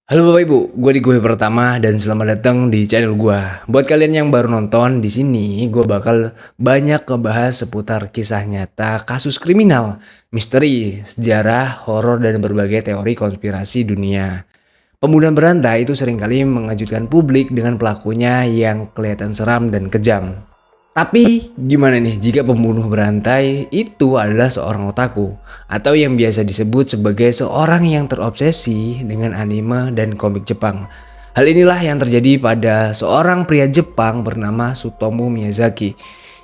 Halo Bapak Ibu, gue di gue pertama dan selamat datang di channel gue. Buat kalian yang baru nonton di sini, gue bakal banyak ngebahas seputar kisah nyata, kasus kriminal, misteri, sejarah, horor dan berbagai teori konspirasi dunia. Pembunuhan berantai itu seringkali mengejutkan publik dengan pelakunya yang kelihatan seram dan kejam. Tapi gimana nih jika pembunuh berantai itu adalah seorang otaku atau yang biasa disebut sebagai seorang yang terobsesi dengan anime dan komik Jepang. Hal inilah yang terjadi pada seorang pria Jepang bernama Sutomu Miyazaki.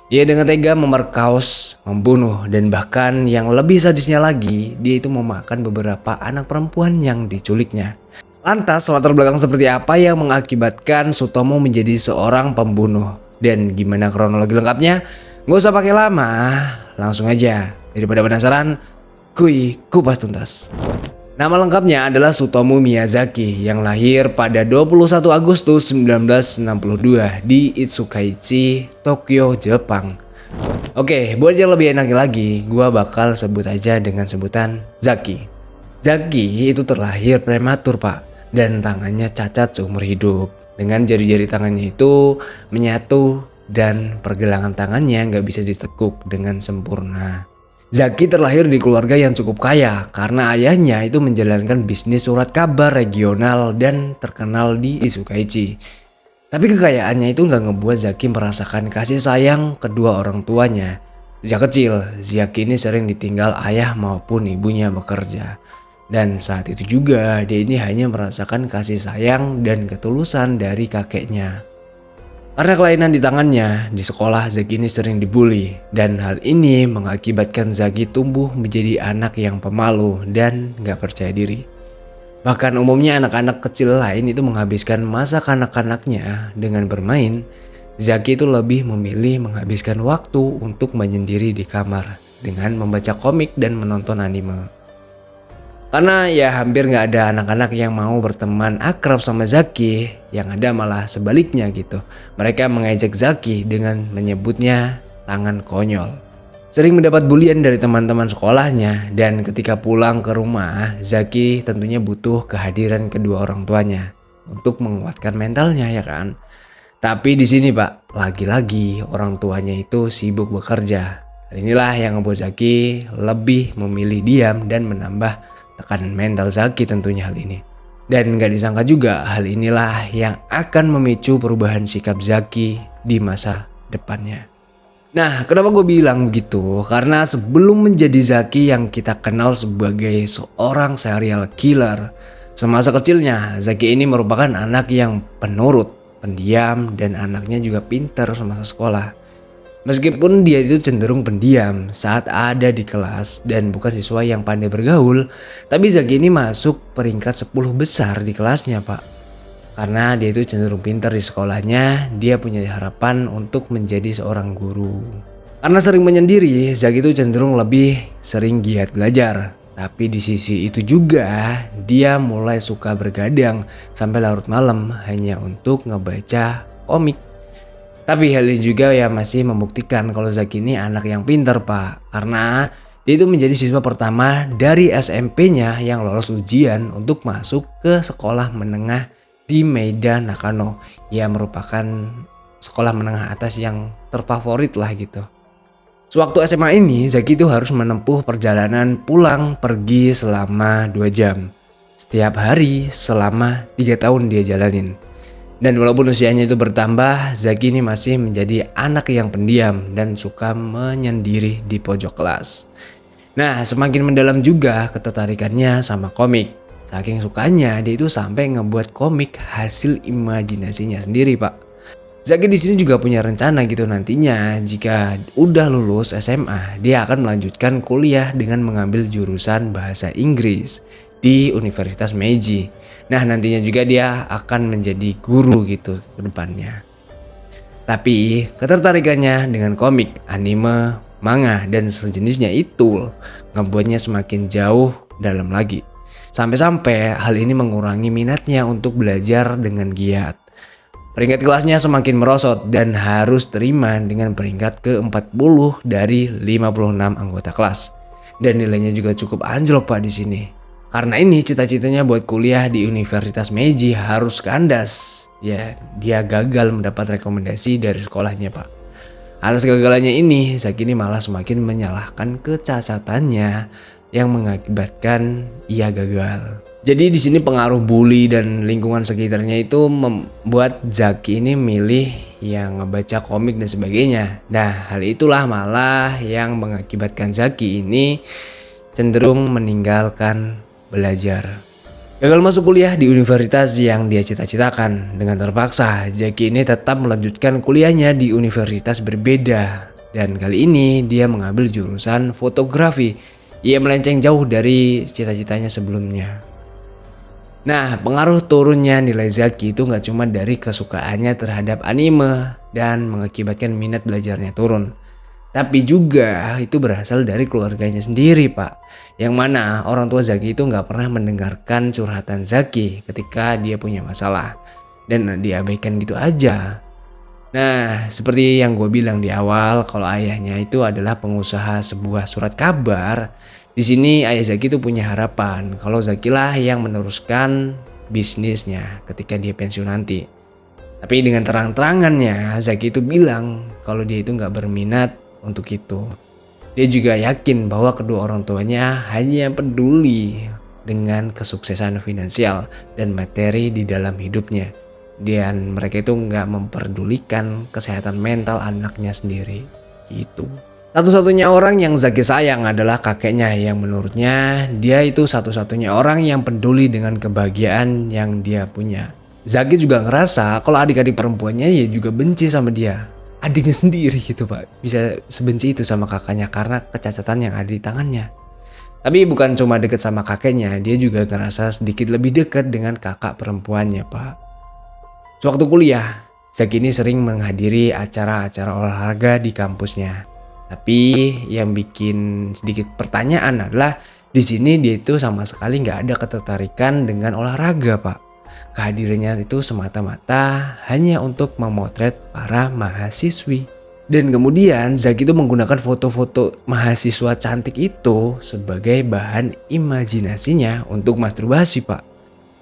Dia dengan tega memerkaus, membunuh, dan bahkan yang lebih sadisnya lagi, dia itu memakan beberapa anak perempuan yang diculiknya. Lantas latar belakang seperti apa yang mengakibatkan Sutomo menjadi seorang pembunuh? Dan gimana kronologi lengkapnya? Nggak usah pakai lama, langsung aja. Daripada penasaran, kupas tuntas. Nama lengkapnya adalah Sutomu Miyazaki yang lahir pada 21 Agustus 1962 di Itsukaichi, Tokyo, Jepang. Oke, buat yang lebih enak lagi, gua bakal sebut aja dengan sebutan Zaki. Zaki itu terlahir prematur, Pak, dan tangannya cacat seumur hidup. Dengan jari-jari tangannya itu menyatu dan pergelangan tangannya nggak bisa ditekuk dengan sempurna. Zaki terlahir di keluarga yang cukup kaya karena ayahnya itu menjalankan bisnis surat kabar regional dan terkenal di Isukaichi. Tapi kekayaannya itu nggak ngebuat Zaki merasakan kasih sayang kedua orang tuanya. Sejak kecil, Zaki ini sering ditinggal ayah maupun ibunya bekerja. Dan saat itu juga dia ini hanya merasakan kasih sayang dan ketulusan dari kakeknya. Karena kelainan di tangannya, di sekolah Zaki ini sering dibully. Dan hal ini mengakibatkan Zaki tumbuh menjadi anak yang pemalu dan gak percaya diri. Bahkan umumnya anak-anak kecil lain itu menghabiskan masa kanak-kanaknya dengan bermain. Zaki itu lebih memilih menghabiskan waktu untuk menyendiri di kamar dengan membaca komik dan menonton anime. Karena ya hampir nggak ada anak-anak yang mau berteman akrab sama Zaki, yang ada malah sebaliknya gitu. Mereka mengejek Zaki dengan menyebutnya tangan konyol. Sering mendapat bulian dari teman-teman sekolahnya dan ketika pulang ke rumah, Zaki tentunya butuh kehadiran kedua orang tuanya untuk menguatkan mentalnya ya kan. Tapi di sini Pak, lagi-lagi orang tuanya itu sibuk bekerja. Hal inilah yang membuat Zaki lebih memilih diam dan menambah tekanan mental Zaki tentunya hal ini. Dan gak disangka juga hal inilah yang akan memicu perubahan sikap Zaki di masa depannya. Nah, kenapa gue bilang begitu? Karena sebelum menjadi Zaki yang kita kenal sebagai seorang serial killer, semasa kecilnya Zaki ini merupakan anak yang penurut, pendiam, dan anaknya juga pintar semasa sekolah. Meskipun dia itu cenderung pendiam saat ada di kelas dan bukan siswa yang pandai bergaul, tapi Zaki ini masuk peringkat 10 besar di kelasnya Pak. Karena dia itu cenderung pintar di sekolahnya, dia punya harapan untuk menjadi seorang guru. Karena sering menyendiri, Zaki itu cenderung lebih sering giat belajar. Tapi di sisi itu juga, dia mulai suka bergadang sampai larut malam hanya untuk ngebaca komik. Tapi hal ini juga ya masih membuktikan kalau Zaki ini anak yang pintar Pak. Karena dia itu menjadi siswa pertama dari SMP-nya yang lolos ujian untuk masuk ke sekolah menengah di Meida Nakano. Ya merupakan sekolah menengah atas yang terfavorit lah gitu. Sewaktu SMA ini Zaki itu harus menempuh perjalanan pulang pergi selama 2 jam. Setiap hari selama 3 tahun dia jalanin. Dan walaupun usianya itu bertambah, Zaki ini masih menjadi anak yang pendiam dan suka menyendiri di pojok kelas. Nah, semakin mendalam juga ketertarikannya sama komik. Saking sukanya, dia itu sampai ngebuat komik hasil imajinasinya sendiri, Pak. Zaki di sini juga punya rencana gitu nantinya jika udah lulus SMA, dia akan melanjutkan kuliah dengan mengambil jurusan bahasa Inggris di Universitas Meiji. Nah nantinya juga dia akan menjadi guru gitu ke depannya. Tapi ketertarikannya dengan komik, anime, manga dan sejenisnya itu ngebuatnya semakin jauh dalam lagi. Sampai-sampai hal ini mengurangi minatnya untuk belajar dengan giat. Peringkat kelasnya semakin merosot dan harus terima dengan peringkat ke-40 dari 56 anggota kelas. Dan nilainya juga cukup anjlok Pak di sini. Karena ini cita-citanya buat kuliah di Universitas Meiji harus kandas. Ya, dia gagal mendapat rekomendasi dari sekolahnya, Pak. Atas kegagalannya ini, Zaki ini malah semakin menyalahkan kecacatannya yang mengakibatkan ia gagal. Jadi di sini pengaruh bully dan lingkungan sekitarnya itu membuat Zaki ini milih yang ngebaca komik dan sebagainya. Nah, hal itulah malah yang mengakibatkan Zaki ini cenderung meninggalkan belajar. Gagal masuk kuliah di universitas yang dia cita-citakan. Dengan terpaksa, Zaki ini tetap melanjutkan kuliahnya di universitas berbeda. Dan kali ini dia mengambil jurusan fotografi. Ia melenceng jauh dari cita-citanya sebelumnya. Nah, pengaruh turunnya nilai Zaki itu nggak cuma dari kesukaannya terhadap anime dan mengakibatkan minat belajarnya turun. Tapi juga itu berasal dari keluarganya sendiri, Pak. Yang mana orang tua Zaki itu nggak pernah mendengarkan curhatan Zaki ketika dia punya masalah. Dan diabaikan gitu aja. Nah, seperti yang gue bilang di awal, kalau ayahnya itu adalah pengusaha sebuah surat kabar. Di sini ayah Zaki itu punya harapan kalau Zaki lah yang meneruskan bisnisnya ketika dia pensiun nanti. Tapi dengan terang-terangannya Zaki itu bilang kalau dia itu nggak berminat untuk itu. Dia juga yakin bahwa kedua orang tuanya hanya peduli dengan kesuksesan finansial dan materi di dalam hidupnya. Dan mereka itu nggak memperdulikan kesehatan mental anaknya sendiri. Gitu. Satu-satunya orang yang Zaki sayang adalah kakeknya yang menurutnya dia itu satu-satunya orang yang peduli dengan kebahagiaan yang dia punya. Zaki juga ngerasa kalau adik-adik perempuannya ya juga benci sama dia. Adiknya sendiri gitu, Pak. Bisa sebenci itu sama kakaknya karena kecacatan yang ada di tangannya. Tapi bukan cuma deket sama kakeknya, dia juga ngerasa sedikit lebih dekat dengan kakak perempuannya, Pak. Sewaktu kuliah, Zaki ini sering menghadiri acara-acara olahraga di kampusnya. Tapi yang bikin sedikit pertanyaan adalah di sini dia itu sama sekali nggak ada ketertarikan dengan olahraga, Pak. Kehadirannya itu semata-mata hanya untuk memotret para mahasiswi. Dan kemudian Zaki itu menggunakan foto-foto mahasiswa cantik itu sebagai bahan imajinasinya untuk masturbasi, Pak.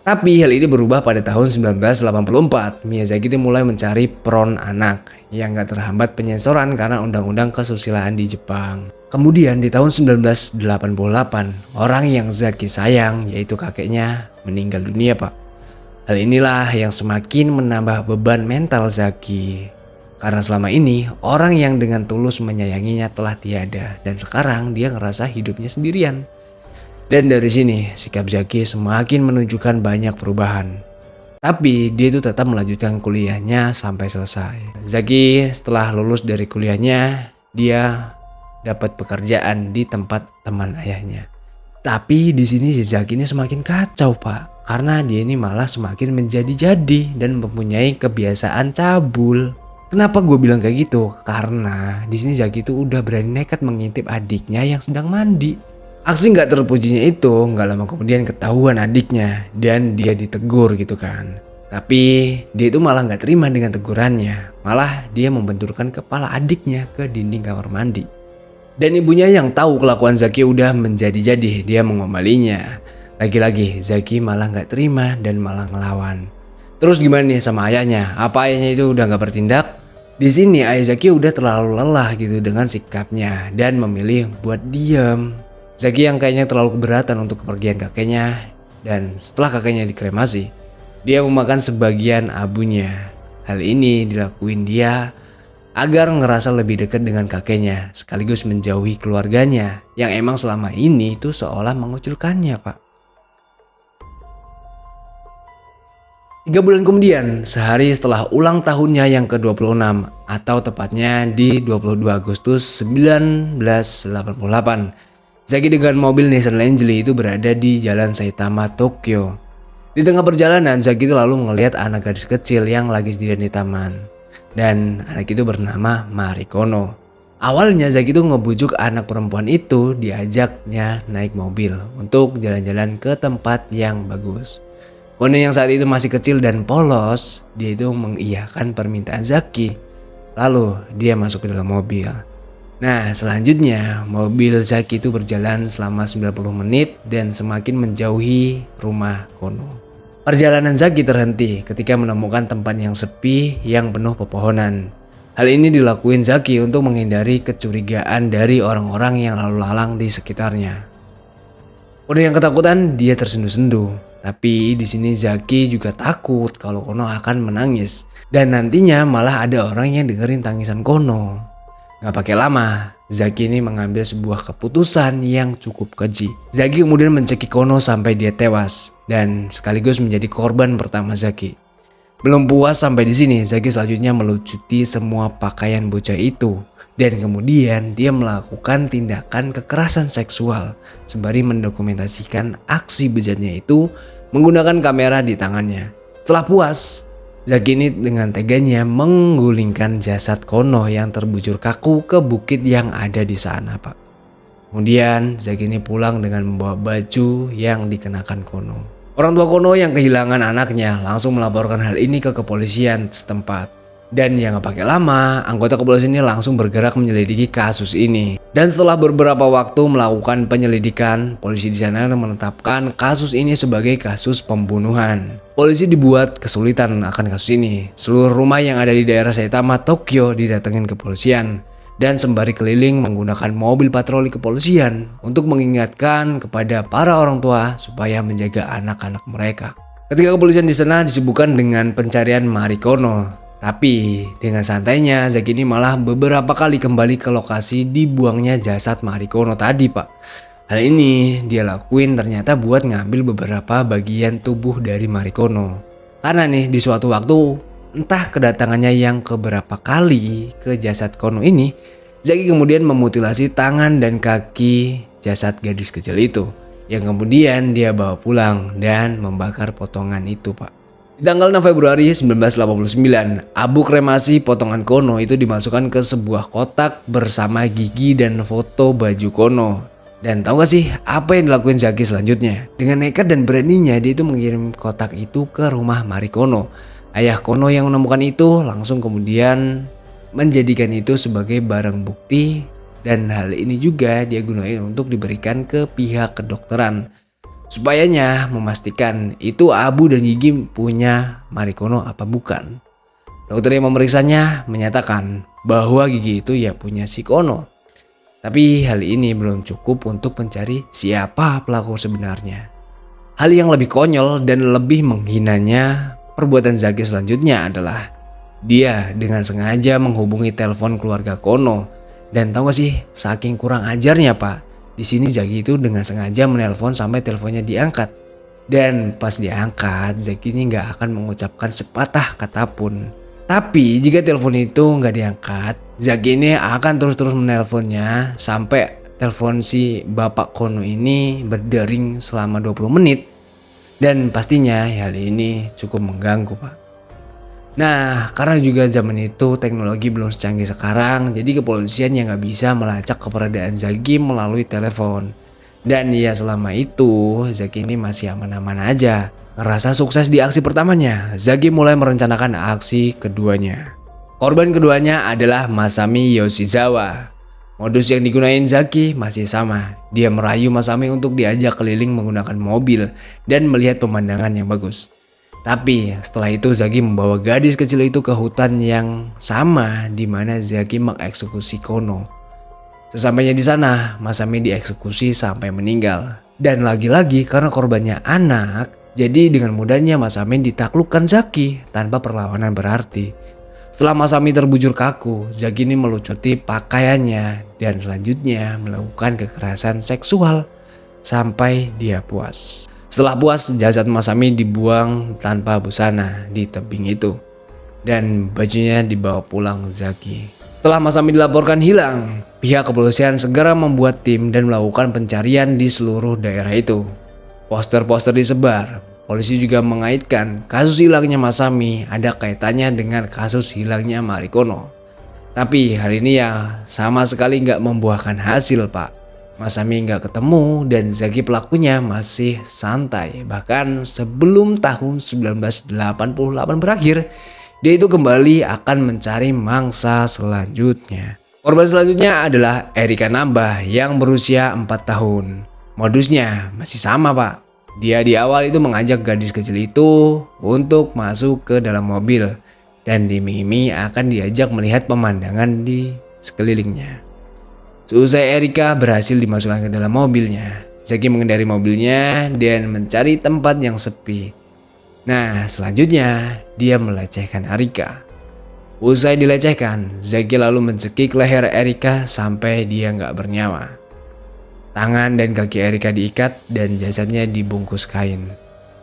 Tapi hal ini berubah pada tahun 1984. Miyazaki itu mulai mencari peron anak yang gak terhambat penyensoran karena undang-undang kesusilaan di Jepang. Kemudian di tahun 1988, orang yang Zaki sayang yaitu kakeknya meninggal dunia, Pak. Hal inilah yang semakin menambah beban mental Zaki. Karena selama ini orang yang dengan tulus menyayanginya telah tiada dan sekarang dia ngerasa hidupnya sendirian. Dan dari sini sikap Zaki semakin menunjukkan banyak perubahan. Tapi dia itu tetap melanjutkan kuliahnya sampai selesai. Zaki setelah lulus dari kuliahnya, dia dapat pekerjaan di tempat teman ayahnya. Tapi di sini si Zaki ini semakin kacau, Pak. Karena dia ini malah semakin menjadi-jadi dan mempunyai kebiasaan cabul. Kenapa gue bilang kayak gitu? Karena di sini Zaki itu udah berani nekat mengintip adiknya yang sedang mandi. Aksi nggak terpujinya itu nggak lama kemudian ketahuan adiknya dan dia ditegur gitu kan. Tapi dia itu malah nggak terima dengan tegurannya. Malah dia membenturkan kepala adiknya ke dinding kamar mandi. Dan ibunya yang tahu kelakuan Zaki udah menjadi-jadi, dia mengombalinya. Lagi-lagi Zaki malah nggak terima dan malah ngelawan. Terus gimana nih sama ayahnya? Apa ayahnya itu udah nggak bertindak? Di sini ayah Zaki udah terlalu lelah gitu dengan sikapnya dan memilih buat diam. Zaki yang kayaknya terlalu keberatan untuk kepergian kakeknya, dan setelah kakeknya dikremasi, dia memakan sebagian abunya. Hal ini dilakuin dia agar ngerasa lebih dekat dengan kakeknya, sekaligus menjauhi keluarganya yang emang selama ini tuh seolah mengucilkannya, Pak. 3 bulan kemudian, sehari setelah ulang tahunnya yang ke-26, atau tepatnya di 22 Agustus 1988, Zaki dengan mobil Nissan Langley itu berada di Jalan Saitama, Tokyo. Di tengah perjalanan, Zaki itu lalu melihat anak gadis kecil yang lagi sendirian di taman. Dan anak itu bernama Marikono. Awalnya Zaki itu ngebujuk anak perempuan itu diajaknya naik mobil untuk jalan-jalan ke tempat yang bagus. Kono yang saat itu masih kecil dan polos, dia itu mengiyakan permintaan Zaki. Lalu dia masuk ke dalam mobil. Nah, selanjutnya mobil Zaki itu berjalan selama 90 menit dan semakin menjauhi rumah Kono. Perjalanan Zaki terhenti ketika menemukan tempat yang sepi yang penuh pepohonan. Hal ini dilakuin Zaki untuk menghindari kecurigaan dari orang-orang yang lalu lalang di sekitarnya. Udah yang ketakutan, dia tersendu-sendu. Tapi di sini Zaki juga takut kalau Kono akan menangis. Dan nantinya malah ada orang yang dengerin tangisan Kono. Gak pakai lama, Zaki ini mengambil sebuah keputusan yang cukup keji. Zaki kemudian mencekik Kono sampai dia tewas. Dan sekaligus menjadi korban pertama Zaki. Belum puas sampai di sini, Zaki selanjutnya melucuti semua pakaian bocah itu. Dan kemudian dia melakukan tindakan kekerasan seksual sembari mendokumentasikan aksi bejatnya itu menggunakan kamera di tangannya. Setelah puas, Zaki ini dengan teganya menggulingkan jasad Kono yang terbujur kaku ke bukit yang ada di sana, Pak. Kemudian Zaki ini pulang dengan membawa baju yang dikenakan Kono. Orang tua Kono yang kehilangan anaknya langsung melaporkan hal ini ke kepolisian setempat. Dan yang gak pakai lama, anggota kepolisian ini langsung bergerak menyelidiki kasus ini. Dan setelah beberapa waktu melakukan penyelidikan, polisi di sana menetapkan kasus ini sebagai kasus pembunuhan. Polisi dibuat kesulitan akan kasus ini. Seluruh rumah yang ada di daerah Saitama, Tokyo didatengin kepolisian. Dan sembari keliling menggunakan mobil patroli kepolisian untuk mengingatkan kepada para orang tua supaya menjaga anak-anak mereka. Ketika kepolisian di sana disibukkan dengan pencarian Mari Kono. Tapi dengan santainya Zaki ini malah beberapa kali kembali ke lokasi dibuangnya jasad Mari Kono tadi, Pak. Hal ini dia lakuin ternyata buat ngambil beberapa bagian tubuh dari Mari Kono. Karena nih di suatu waktu entah kedatangannya yang keberapa kali ke jasad Kono ini, Zaki kemudian memutilasi tangan dan kaki jasad gadis kecil itu. Yang kemudian dia bawa pulang dan membakar potongan itu, Pak. Di tanggal 6 Februari 1989, abu kremasi potongan Kono itu dimasukkan ke sebuah kotak bersama gigi dan foto baju Kono. Dan tahu gak sih apa yang dilakuin Zaki selanjutnya? Dengan nekat dan beraninya dia itu mengirim kotak itu ke rumah Mari Kono. Ayah Kono yang menemukan itu langsung kemudian menjadikan itu sebagai barang bukti. Dan hal ini juga dia gunain untuk diberikan ke pihak kedokteran. Supayanya memastikan itu abu dan gigi punya Mari Kono apa bukan. Dokter yang memeriksanya menyatakan bahwa gigi itu ya punya si Kono. Tapi hal ini belum cukup untuk mencari siapa pelaku sebenarnya. Hal yang lebih konyol dan lebih menghinanya perbuatan Zaki selanjutnya adalah dia dengan sengaja menghubungi telepon keluarga Kono. Dan tahu gak sih saking kurang ajarnya, Pak. Di sini Zaki itu dengan sengaja menelpon sampai teleponnya diangkat. Dan pas diangkat, Zaki ini gak akan mengucapkan sepatah kata pun. Tapi jika telepon itu gak diangkat, Zaki ini akan terus-terus menelponnya sampai telepon si Bapak Kono ini berdering selama 20 menit. Dan pastinya hal ini cukup mengganggu, Pak. Nah, karena juga zaman itu teknologi belum secanggih sekarang, jadi kepolisian yang gak bisa melacak keberadaan Zaki melalui telepon. Dan ya selama itu, Zaki ini masih aman-aman aja. Ngerasa sukses di aksi pertamanya, Zaki mulai merencanakan aksi keduanya. Korban keduanya adalah Masami Yoshizawa. Modus yang digunain Zaki masih sama. Dia merayu Masami untuk diajak keliling menggunakan mobil dan melihat pemandangan yang bagus. Tapi setelah itu Zaki membawa gadis kecil itu ke hutan yang sama di mana Zaki mengeksekusi Kono. Sesampainya di sana, Masami dieksekusi sampai meninggal. Dan lagi-lagi karena korbannya anak, jadi dengan mudahnya Masami ditaklukkan Zaki tanpa perlawanan berarti. Setelah Masami terbujur kaku, Zaki ini melucuti pakaiannya dan selanjutnya melakukan kekerasan seksual sampai dia puas. Setelah puas, jasad Masami dibuang tanpa busana di tebing itu. Dan bajunya dibawa pulang Zaki. Setelah Masami dilaporkan hilang, pihak kepolisian segera membuat tim dan melakukan pencarian di seluruh daerah itu. Poster-poster disebar. Polisi juga mengaitkan kasus hilangnya Masami ada kaitannya dengan kasus hilangnya Mari Kono. Tapi hari ini ya sama sekali nggak membuahkan hasil, Pak. Masami nggak ketemu dan Zaki pelakunya masih santai. Bahkan sebelum tahun 1988 berakhir, dia itu kembali akan mencari mangsa selanjutnya. Korban selanjutnya adalah Erika Nambah yang berusia 4 tahun. Modusnya masih sama, Pak. Dia di awal itu mengajak gadis kecil itu untuk masuk ke dalam mobil dan diiming-imingi akan diajak melihat pemandangan di sekelilingnya. Seusai Erika berhasil dimasukkan ke dalam mobilnya, Zaki mengendari mobilnya dan mencari tempat yang sepi. Nah, selanjutnya dia melecehkan Erika. Usai dilecehkan, Zaki lalu mencekik leher Erika sampai dia nggak bernyawa. Tangan dan kaki Erika diikat dan jasadnya dibungkus kain.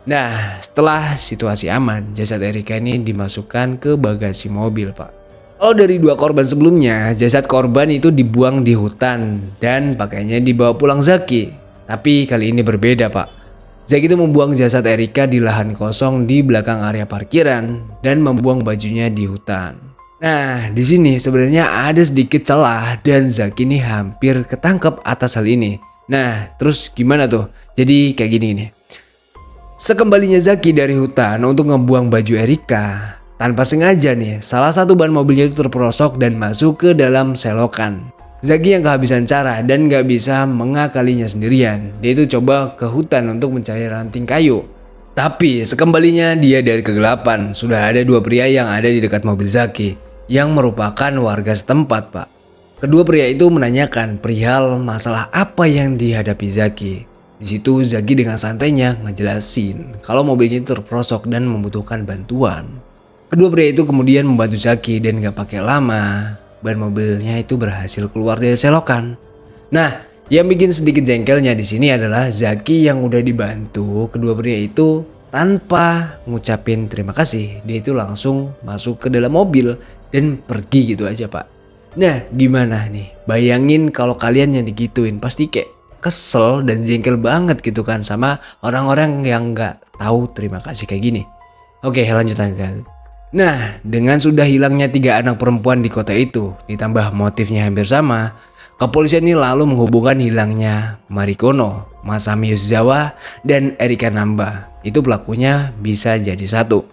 Nah, setelah situasi aman, jasad Erika ini dimasukkan ke bagasi mobil, Pak. Kalau dari 2 korban sebelumnya, jasad korban itu dibuang di hutan dan pakainya dibawa pulang Zaki. Tapi kali ini berbeda, Pak. Zaki itu membuang jasad Erika di lahan kosong di belakang area parkiran dan membuang bajunya di hutan. Nah, di sini sebenarnya ada sedikit celah dan Zaki ini hampir ketangkep atas hal ini. Nah, terus gimana tuh? Jadi kayak gini nih. Sekembalinya Zaki dari hutan untuk ngebuang baju Erika, tanpa sengaja nih, salah satu ban mobilnya itu terperosok dan masuk ke dalam selokan. Zaki yang kehabisan cara dan gak bisa mengakalinya sendirian. Dia itu coba ke hutan untuk mencari ranting kayu. Tapi sekembalinya dia dari kegelapan, sudah ada 2 pria yang ada di dekat mobil Zaki yang merupakan warga setempat, Pak. Kedua pria itu menanyakan perihal masalah apa yang dihadapi Zaki. Di situ Zaki dengan santainya ngejelasin kalau mobilnya itu terperosok dan membutuhkan bantuan. Kedua pria itu kemudian membantu Zaki dan gak pakai lama, ban mobilnya itu berhasil keluar dari selokan. Nah, yang bikin sedikit jengkelnya di sini adalah Zaki yang udah dibantu kedua pria itu tanpa ngucapin terima kasih, dia itu langsung masuk ke dalam mobil dan pergi gitu aja, Pak. Nah, gimana nih? Bayangin kalau kalian yang digituin, pasti kayak kesel dan jengkel banget gitu kan sama orang-orang yang gak tahu terima kasih kayak gini. Oke, lanjut. Nah, dengan sudah hilangnya 3 anak perempuan di kota itu, ditambah motifnya hampir sama, kepolisian ini lalu menghubungkan hilangnya Marikono, Masami Yoshizawa, dan Erika Nambah. Itu pelakunya bisa jadi satu.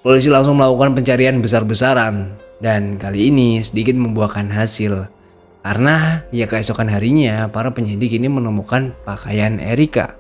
Polisi langsung melakukan pencarian besar-besaran, dan kali ini sedikit membuahkan hasil. Karena ya keesokan harinya, para penyidik ini menemukan pakaian Erika.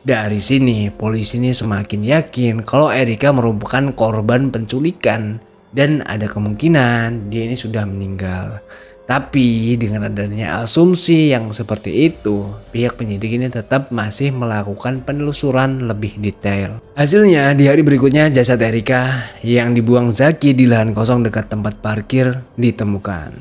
Dari sini, polisi ini semakin yakin kalau Erika merupakan korban penculikan dan ada kemungkinan dia ini sudah meninggal. Tapi dengan adanya asumsi yang seperti itu, pihak penyidik ini tetap masih melakukan penelusuran lebih detail. Hasilnya, di hari berikutnya jasad Erika yang dibuang Zaki di lahan kosong dekat tempat parkir ditemukan.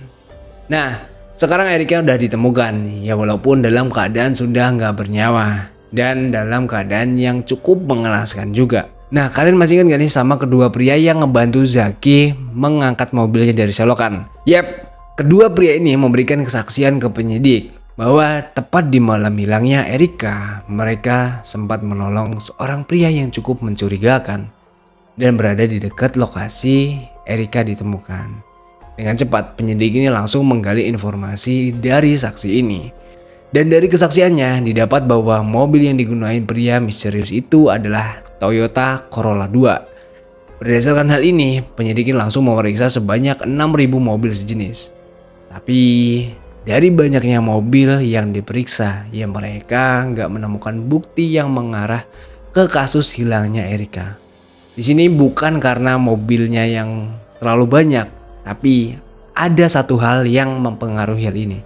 Nah, sekarang Erika udah ditemukan, ya walaupun dalam keadaan sudah nggak bernyawa. Dan dalam keadaan yang cukup mengenaskan juga. Nah, kalian masih ingat gak nih sama kedua pria yang ngebantu Zaki mengangkat mobilnya dari selokan? Yap, kedua pria ini memberikan kesaksian ke penyidik bahwa tepat di malam hilangnya Erika, mereka sempat menolong seorang pria yang cukup mencurigakan dan berada di dekat lokasi Erika ditemukan. Dengan cepat, penyidik ini langsung menggali informasi dari saksi ini. Dan dari kesaksiannya didapat bahwa mobil yang digunakan pria misterius itu adalah Toyota Corolla 2. Berdasarkan hal ini, penyidik langsung memeriksa sebanyak 6.000 mobil sejenis. Tapi dari banyaknya mobil yang diperiksa, ya mereka nggak menemukan bukti yang mengarah ke kasus hilangnya Erika. Di sini bukan karena mobilnya yang terlalu banyak, tapi ada satu hal yang mempengaruhi hal ini.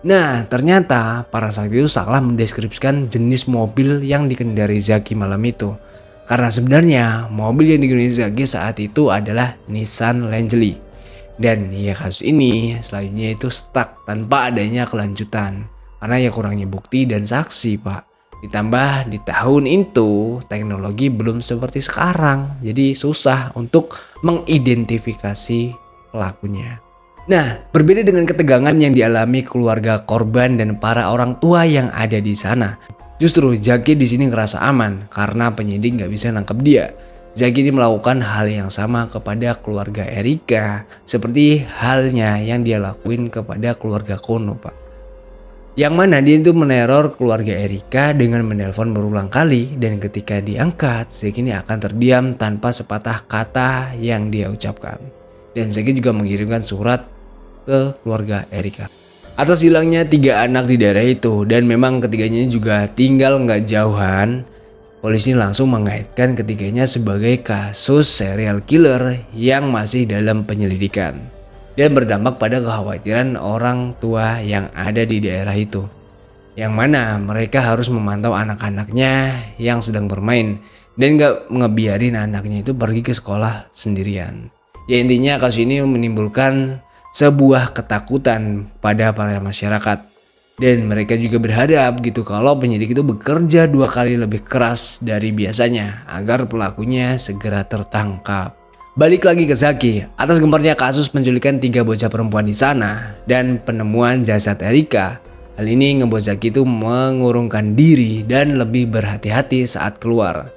Nah, ternyata para saksi itu salah mendeskripsikan jenis mobil yang dikendarai Zaki malam itu. Karena sebenarnya mobil yang digunakan Zaki saat itu adalah Nissan Langley. Dan ya kasus ini selanjutnya itu stuck tanpa adanya kelanjutan. Karena ya kurangnya bukti dan saksi, Pak. Ditambah di tahun itu teknologi belum seperti sekarang. Jadi susah untuk mengidentifikasi pelakunya. Nah, berbeda dengan ketegangan yang dialami keluarga korban dan para orang tua yang ada di sana. Justru Zaki di sini ngerasa aman karena penyidik nggak bisa nangkep dia. Zaki ini melakukan hal yang sama kepada keluarga Erika, seperti halnya yang dia lakuin kepada keluarga Kono, Pak. Yang mana dia itu meneror keluarga Erika dengan menelpon berulang kali dan ketika diangkat, Zaki ini akan terdiam tanpa sepatah kata yang dia ucapkan. Dan Zaki juga mengirimkan surat ke keluarga Erika. Atas hilangnya 3 anak di daerah itu dan memang ketiganya juga tinggal nggak jauhan, polisi langsung mengaitkan ketiganya sebagai kasus serial killer yang masih dalam penyelidikan dan berdampak pada kekhawatiran orang tua yang ada di daerah itu, yang mana mereka harus memantau anak-anaknya yang sedang bermain dan gak ngebiarin anaknya itu pergi ke sekolah sendirian. Ya intinya kasus ini menimbulkan sebuah ketakutan pada para masyarakat. Dan mereka juga berharap gitu kalau penyidik itu bekerja 2 kali lebih keras dari biasanya agar pelakunya segera tertangkap. Balik lagi ke Zaki, atas gemparnya kasus penculikan 3 bocah perempuan di sana dan penemuan jasad Erika. Hal ini ngebuat Zaki itu mengurungkan diri dan lebih berhati-hati saat keluar.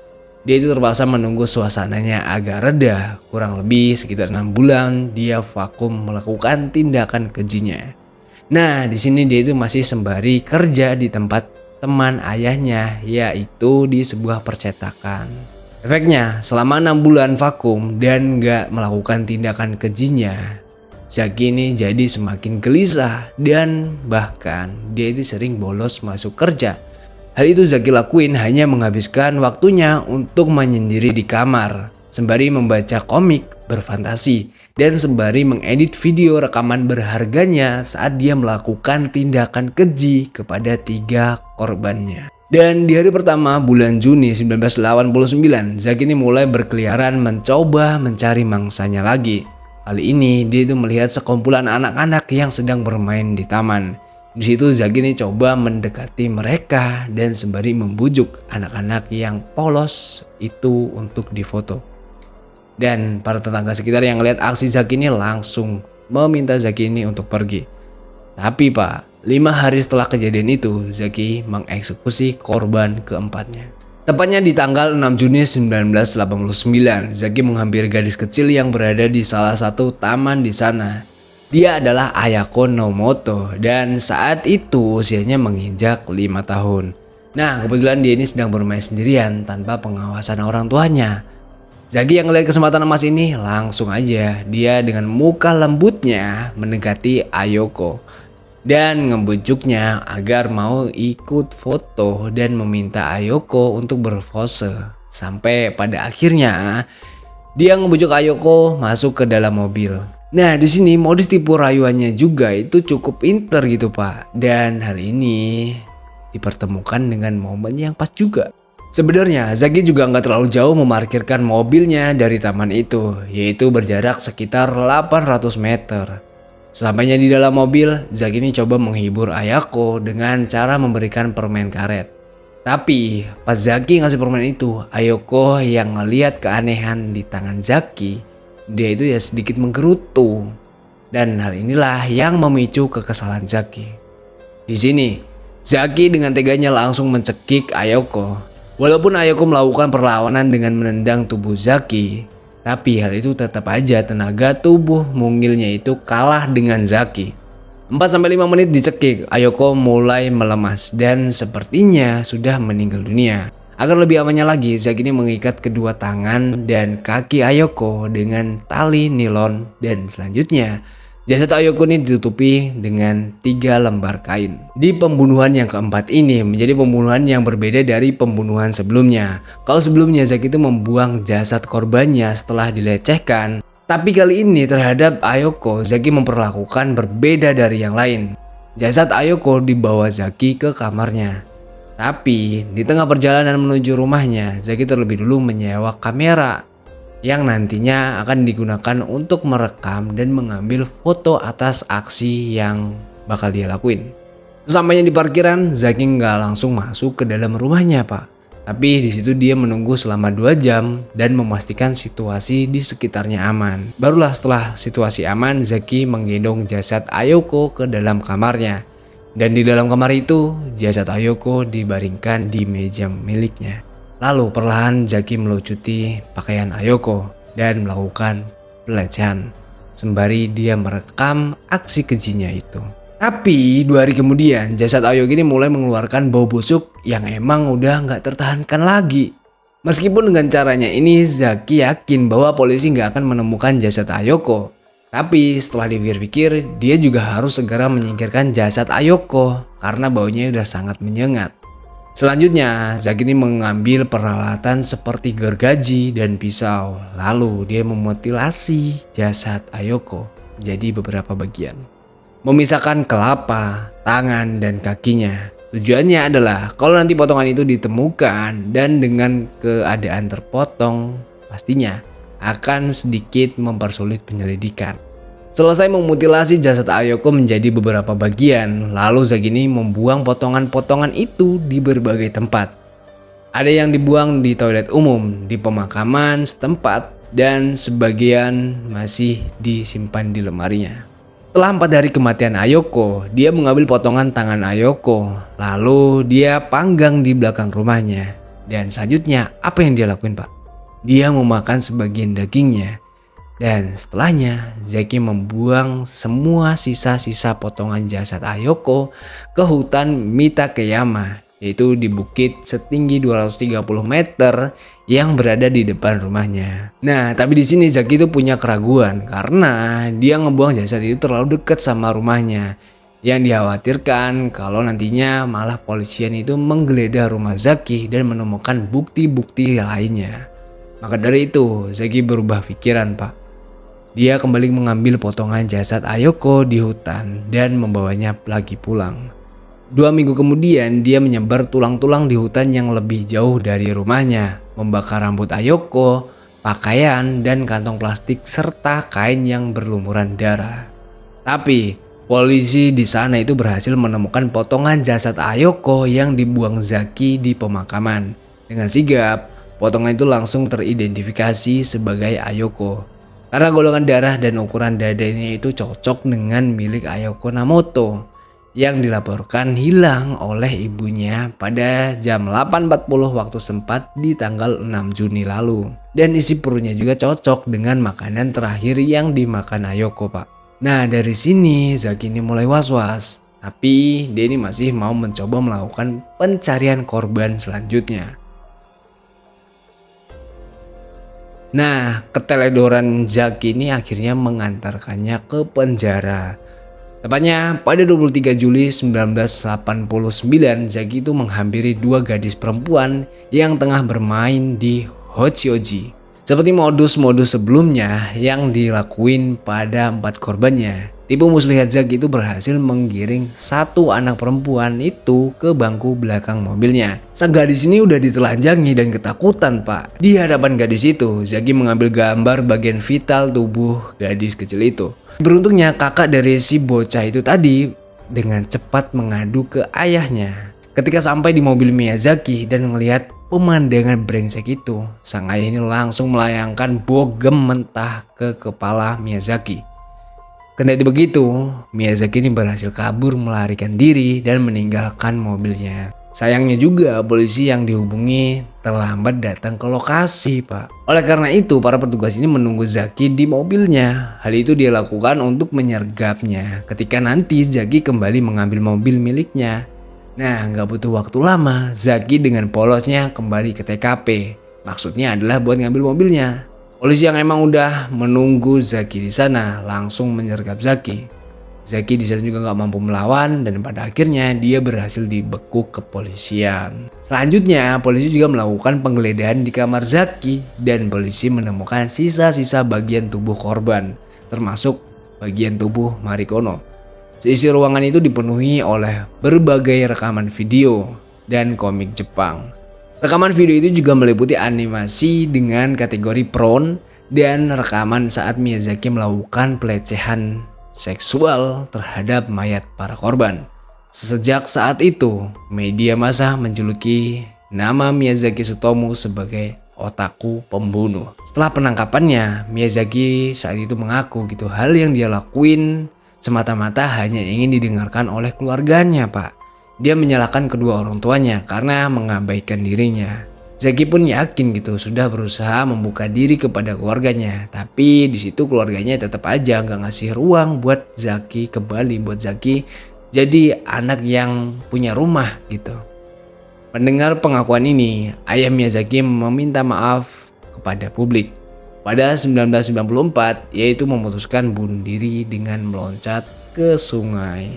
Dia itu terpaksa menunggu suasananya agak reda, kurang lebih sekitar 6 bulan dia vakum melakukan tindakan kejinya. Nah, di sini dia itu masih sembari kerja di tempat teman ayahnya, yaitu di sebuah percetakan. Efeknya, selama 6 bulan vakum dan gak melakukan tindakan kejinya, Zaki ini jadi semakin gelisah dan bahkan dia itu sering bolos masuk kerja. Hal itu Zaki lakuin hanya menghabiskan waktunya untuk menyendiri di kamar, sembari membaca komik berfantasi, dan sembari mengedit video rekaman berharganya saat dia melakukan tindakan keji kepada 3 korbannya. Dan di hari pertama bulan Juni 1989, Zaki ini mulai berkeliaran mencoba mencari mangsanya lagi. Kali ini dia itu melihat sekumpulan anak-anak yang sedang bermain di taman. Di situ Zaki ini coba mendekati mereka dan sembari membujuk anak-anak yang polos itu untuk difoto. Dan para tetangga sekitar yang lihat aksi Zaki ini langsung meminta Zaki ini untuk pergi. Tapi Pak, 5 hari setelah kejadian itu, Zaki mengeksekusi korban keempatnya. Tepatnya di tanggal 6 Juni 1989, Zaki menghampiri gadis kecil yang berada di salah satu taman di sana. Dia adalah Ayako Nomoto dan saat itu usianya menginjak 5 tahun. Nah, kebetulan dia ini sedang bermain sendirian tanpa pengawasan orang tuanya. Zaki yang melihat kesempatan emas ini langsung aja dia dengan muka lembutnya mendekati Ayako dan ngebujuknya agar mau ikut foto dan meminta Ayako untuk berpose. Sampai pada akhirnya dia ngebujuk Ayako masuk ke dalam mobil. Nah, di sini modus tipu rayuannya juga itu cukup pinter gitu Pak. Dan hal ini dipertemukan dengan momen yang pas juga. Sebenarnya Zaki juga nggak terlalu jauh memarkirkan mobilnya dari taman itu, yaitu berjarak sekitar 800 meter. Sesampainya di dalam mobil, Zaki ini coba menghibur Ayako dengan cara memberikan permen karet. Tapi pas Zaki ngasih permen itu, Ayako yang ngeliat keanehan di tangan Zaki, dia itu ya sedikit menggerutu. Dan hal inilah yang memicu kekesalan Zaki. Di sini, Zaki dengan teganya langsung mencekik Ayako. Walaupun Ayako melakukan perlawanan dengan menendang tubuh Zaki, tapi hal itu tetap aja tenaga tubuh mungilnya itu kalah dengan Zaki. 4-5 menit dicekik, Ayako mulai melemas dan sepertinya sudah meninggal dunia. Agar lebih amannya lagi, Zaki ini mengikat kedua tangan dan kaki Ayako dengan tali nilon dan selanjutnya jasad Ayako ini ditutupi dengan 3 lembar kain. Di pembunuhan yang keempat ini menjadi pembunuhan yang berbeda dari pembunuhan sebelumnya. Kalau sebelumnya Zaki itu membuang jasad korbannya setelah dilecehkan, tapi kali ini terhadap Ayako Zaki memperlakukan berbeda dari yang lain. Jasad Ayako dibawa Zaki ke kamarnya. Tapi di tengah perjalanan menuju rumahnya, Zaki terlebih dulu menyewa kamera yang nantinya akan digunakan untuk merekam dan mengambil foto atas aksi yang bakal dia lakuin. Sesampainya di parkiran, Zaki nggak langsung masuk ke dalam rumahnya Pak. Tapi di situ dia menunggu selama 2 jam dan memastikan situasi di sekitarnya aman. Barulah setelah situasi aman, Zaki menggendong jasad Ayako ke dalam kamarnya. Dan di dalam kamar itu, jasad Ayako dibaringkan di meja miliknya. Lalu perlahan Zaki melucuti pakaian Ayako dan melakukan pelecehan. Sembari dia merekam aksi kejinya itu. Tapi 2 hari kemudian jasad Ayako ini mulai mengeluarkan bau busuk yang emang udah gak tertahankan lagi. Meskipun dengan caranya ini Zaki yakin bahwa polisi gak akan menemukan jasad Ayako. Tapi setelah dipikir-pikir, dia juga harus segera menyingkirkan jasad Ayoko karena baunya udah sangat menyengat. Selanjutnya, Zaki ini mengambil peralatan seperti gergaji dan pisau. Lalu dia memutilasi jasad Ayoko jadi beberapa bagian. Memisahkan kelapa, tangan, dan kakinya. Tujuannya adalah kalau nanti potongan itu ditemukan dan dengan keadaan terpotong, pastinya akan sedikit mempersulit penyelidikan. Selesai memutilasi jasad Ayoko menjadi beberapa bagian, lalu Zagini membuang potongan-potongan itu di berbagai tempat. Ada yang dibuang di toilet umum, di pemakaman setempat, dan sebagian masih disimpan di lemarinya. Setelah 4 hari kematian Ayoko, dia mengambil potongan tangan Ayoko, lalu dia panggang di belakang rumahnya. Dan selanjutnya, apa yang dia lakuin, Pak? Dia memakan sebagian dagingnya. Dan setelahnya, Zaki membuang semua sisa-sisa potongan jasad Ayoko ke hutan Mitakeyama, yaitu di bukit setinggi 230 meter yang berada di depan rumahnya. Nah, tapi di sini Zaki itu punya keraguan karena dia ngebuang jasad itu terlalu dekat sama rumahnya. Yang dikhawatirkan kalau nantinya malah polisian itu menggeledah rumah Zaki dan menemukan bukti-bukti lainnya. Maka dari itu, Zaki berubah pikiran, Pak. Dia kembali mengambil potongan jasad Ayoko di hutan dan membawanya lagi pulang. 2 minggu kemudian dia menyebar tulang-tulang di hutan yang lebih jauh dari rumahnya, membakar rambut Ayoko, pakaian, dan kantong plastik serta kain yang berlumuran darah. Tapi polisi di sana itu berhasil menemukan potongan jasad Ayoko yang dibuang Zaki di pemakaman. Dengan sigap, potongan itu langsung teridentifikasi sebagai Ayoko. Karena golongan darah dan ukuran dadanya itu cocok dengan milik Ayoko Namoto yang dilaporkan hilang oleh ibunya pada jam 8.40 waktu sempat di tanggal 6 Juni lalu. Dan isi perutnya juga cocok dengan makanan terakhir yang dimakan Ayoko, Pak. Nah, dari sini Zaki ini mulai was-was. Tapi dia ini masih mau mencoba melakukan pencarian korban selanjutnya. Nah, keteledoran Zaki ini akhirnya mengantarkannya ke penjara. Tepatnya pada 23 Juli 1989, Zaki itu menghampiri 2 gadis perempuan yang tengah bermain di Hochioji. Seperti modus-modus sebelumnya yang dilakuin pada 4 korbannya, tipu muslihat Zaki itu berhasil menggiring 1 anak perempuan itu ke bangku belakang mobilnya. Sang gadis ini udah ditelanjangi dan ketakutan, Pak. Di hadapan gadis itu, Zaki mengambil gambar bagian vital tubuh gadis kecil itu. Beruntungnya kakak dari si bocah itu tadi dengan cepat mengadu ke ayahnya. Ketika sampai di mobil Miyazaki dan melihat pemandangan brengsek itu, sang ayah ini langsung melayangkan bogem mentah ke kepala Miyazaki. Kendati begitu, Miyazaki ini berhasil kabur melarikan diri dan meninggalkan mobilnya. Sayangnya juga polisi yang dihubungi terlambat datang ke lokasi, Pak. Oleh karena itu, para petugas ini menunggu Zaki di mobilnya. Hal itu dia lakukan untuk menyergapnya ketika nanti Zaki kembali mengambil mobil miliknya. Nah, nggak butuh waktu lama, Zaki dengan polosnya kembali ke TKP. Maksudnya adalah buat ngambil mobilnya. Polisi yang emang udah menunggu Zaki di sana langsung menyergap Zaki. Zaki di sana juga nggak mampu melawan dan pada akhirnya dia berhasil dibekuk kepolisian. Selanjutnya, polisi juga melakukan penggeledahan di kamar Zaki dan polisi menemukan sisa-sisa bagian tubuh korban, termasuk bagian tubuh Marikono. Seisi ruangan itu dipenuhi oleh berbagai rekaman video dan komik Jepang. Rekaman video itu juga meliputi animasi dengan kategori porn dan rekaman saat Miyazaki melakukan pelecehan seksual terhadap mayat para korban. Sejak saat itu, media massa menjuluki nama Miyazaki Sutomo sebagai otaku pembunuh. Setelah penangkapannya, Miyazaki saat itu mengaku gitu hal yang dia lakuin semata-mata hanya ingin didengarkan oleh keluarganya, Pak. Dia menyalahkan kedua orang tuanya karena mengabaikan dirinya. Zaki pun yakin gitu sudah berusaha membuka diri kepada keluarganya, tapi di situ keluarganya tetap aja nggak ngasih ruang buat Zaki kembali, buat Zaki jadi anak yang punya rumah gitu. Mendengar pengakuan ini, ayah Miyazaki meminta maaf kepada publik. pada 1994, yaitu memutuskan bunuh diri dengan meloncat ke sungai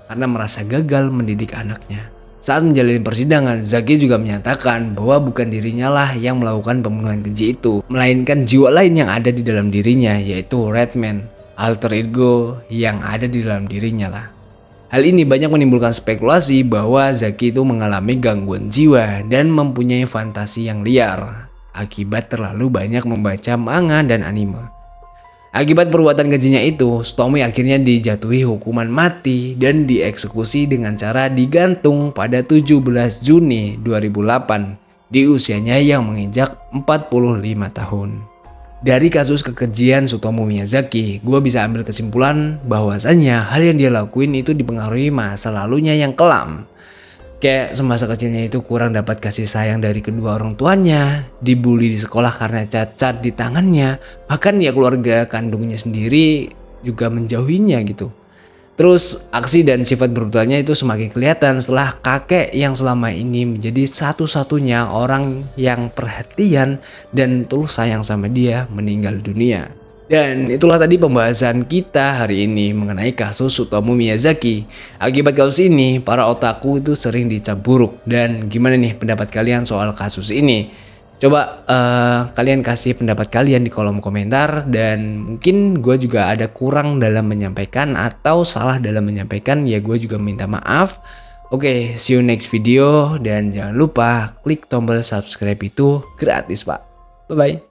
karena merasa gagal mendidik anaknya. Saat menjalani persidangan, Zaki juga menyatakan bahwa bukan dirinya lah yang melakukan pembunuhan keji itu, melainkan jiwa lain yang ada di dalam dirinya, yaitu Redman, alter ego yang ada di dalam dirinya lah. Hal ini banyak menimbulkan spekulasi bahwa Zaki itu mengalami gangguan jiwa dan mempunyai fantasi yang liar akibat terlalu banyak membaca manga dan anime. Akibat perbuatan kejinya itu, Stomy akhirnya dijatuhi hukuman mati dan dieksekusi dengan cara digantung pada 17 Juni 2008 di usianya yang menginjak 45 tahun. Dari kasus kekejian Tsutomu Miyazaki, gue bisa ambil kesimpulan bahwasannya hal yang dia lakuin itu dipengaruhi masa lalunya yang kelam. Kayak semasa kecilnya itu kurang dapat kasih sayang dari kedua orang tuanya, dibully di sekolah karena cacat di tangannya, bahkan ya keluarga kandungnya sendiri juga menjauhinya gitu. Terus aksi dan sifat brutalnya itu semakin kelihatan setelah kakek yang selama ini menjadi satu-satunya orang yang perhatian dan tulus sayang sama dia meninggal dunia. Dan itulah tadi pembahasan kita hari ini mengenai kasus Tsutomu Miyazaki. Akibat kasus ini, para otaku itu sering dicap buruk. Dan gimana nih pendapat kalian soal kasus ini? Coba kalian kasih pendapat kalian di kolom komentar. Dan mungkin gue juga ada kurang dalam menyampaikan atau salah dalam menyampaikan, ya gue juga minta maaf. Oke, see you next video. Dan jangan lupa klik tombol subscribe, itu gratis pak. Bye-bye.